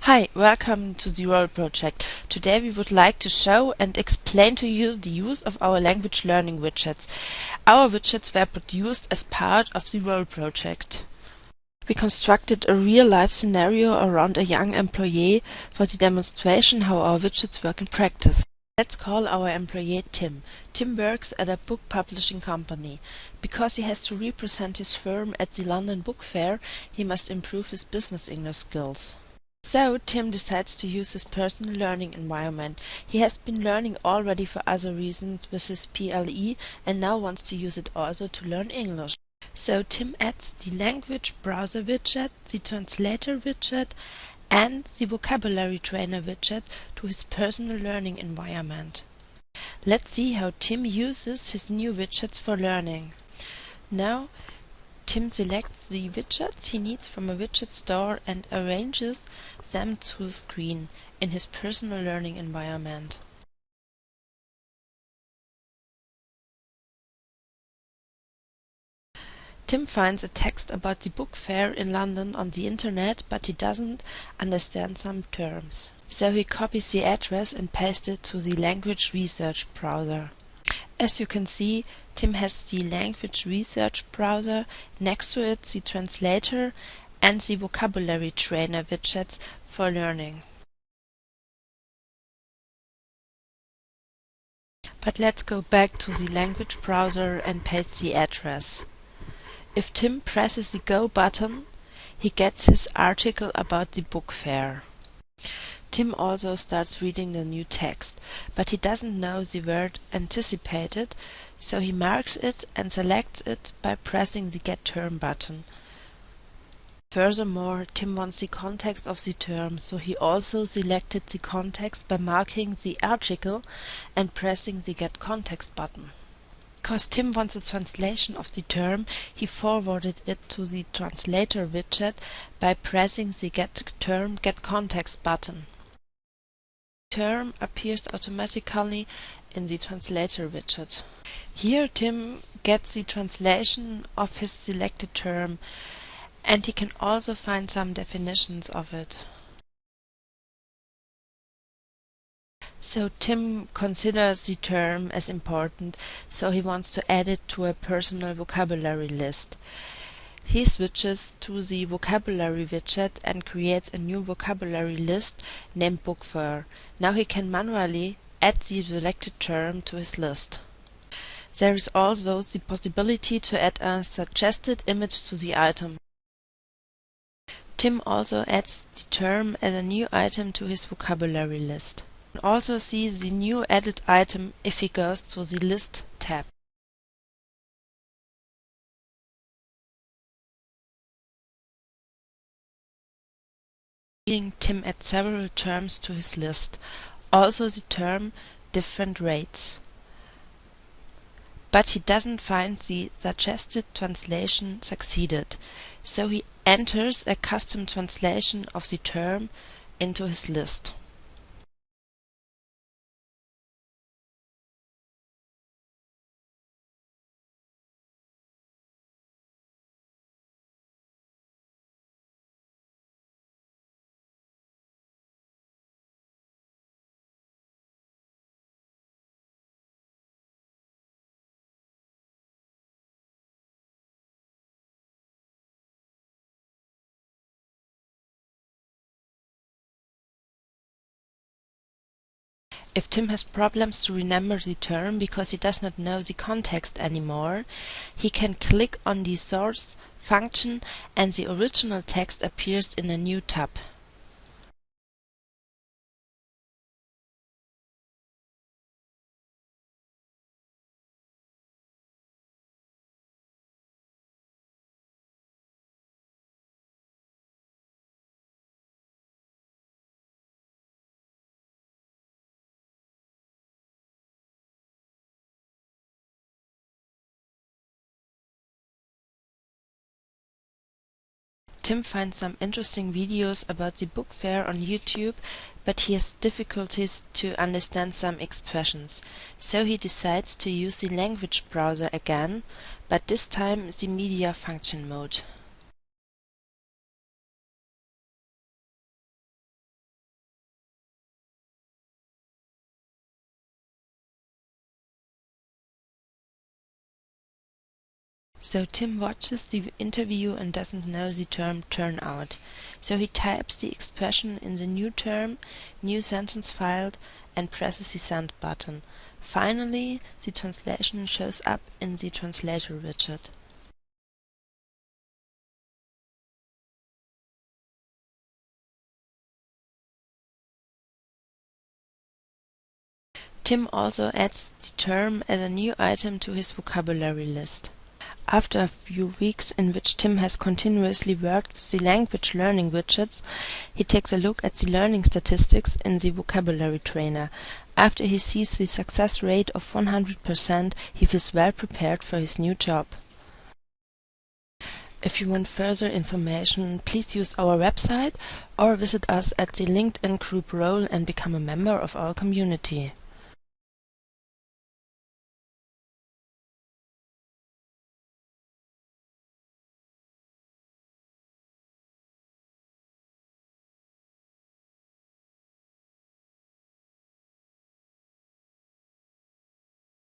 Hi, welcome to the Roll project. Today we would like to show and explain to you the use of our language learning widgets. Our widgets were produced as part of the Roll project. We constructed a real-life scenario around a young employee for the demonstration how our widgets work in practice. Let's call our employee Tim. Tim works at a book publishing company. Because he has to represent his firm at the London Book Fair, he must improve his business English skills. So Tim decides to use his personal learning environment. He has been learning already for other reasons with his PLE and now wants to use it also to learn English. So Tim adds the language browser widget, the translator widget and the vocabulary trainer widget to his personal learning environment. Let's see how Tim uses his new widgets for learning. Now Tim selects the widgets he needs from a widget store and arranges them to the screen in his personal learning environment. Tim finds a text about the book fair in London on the internet, but he doesn't understand some terms. So he copies the address and pastes it to the language research browser. As you can see, Tim has the language research browser, next to it the translator and the vocabulary trainer widgets for learning. But let's go back to the language browser and paste the address. If Tim presses the Go button, he gets his article about the book fair. Tim also starts reading the new text, but he doesn't know the word anticipated, so he marks it and selects it by pressing the Get Term button. Furthermore, Tim wants the context of the term, so he also selected the context by marking the article and pressing the Get Context button. Because Tim wants a translation of the term, he forwarded it to the translator widget by pressing the Get Term, Get Context button. The term appears automatically in the translator widget. Here Tim gets the translation of his selected term, and he can also find some definitions of it. So Tim considers the term as important, so he wants to add it to a personal vocabulary list. He switches to the vocabulary widget and creates a new vocabulary list named Book Fair. Now he can manually add the selected term to his list. There is also the possibility to add a suggested image to the item. Tim also adds the term as a new item to his vocabulary list. You can also see the new added item if he goes to the List tab. Tim adds several terms to his list, also the term different rates. But he doesn't find the suggested translation succeeded, so he enters a custom translation of the term into his list. If Tim has problems to remember the term because he does not know the context anymore, he can click on the source function and the original text appears in a new tab. Tim finds some interesting videos about the book fair on YouTube, but he has difficulties to understand some expressions. So he decides to use the language browser again, but this time the media function mode. So Tim watches the interview and doesn't know the term turnout. So he types the expression in the new term, new sentence filed, and presses the send button. Finally, the translation shows up in the translator widget. Tim also adds the term as a new item to his vocabulary list. After a few weeks in which Tim has continuously worked with the language learning widgets, he takes a look at the learning statistics in the vocabulary trainer. After he sees the success rate of 100%, he feels well prepared for his new job. If you want further information, please use our website or visit us at the LinkedIn group role and become a member of our community.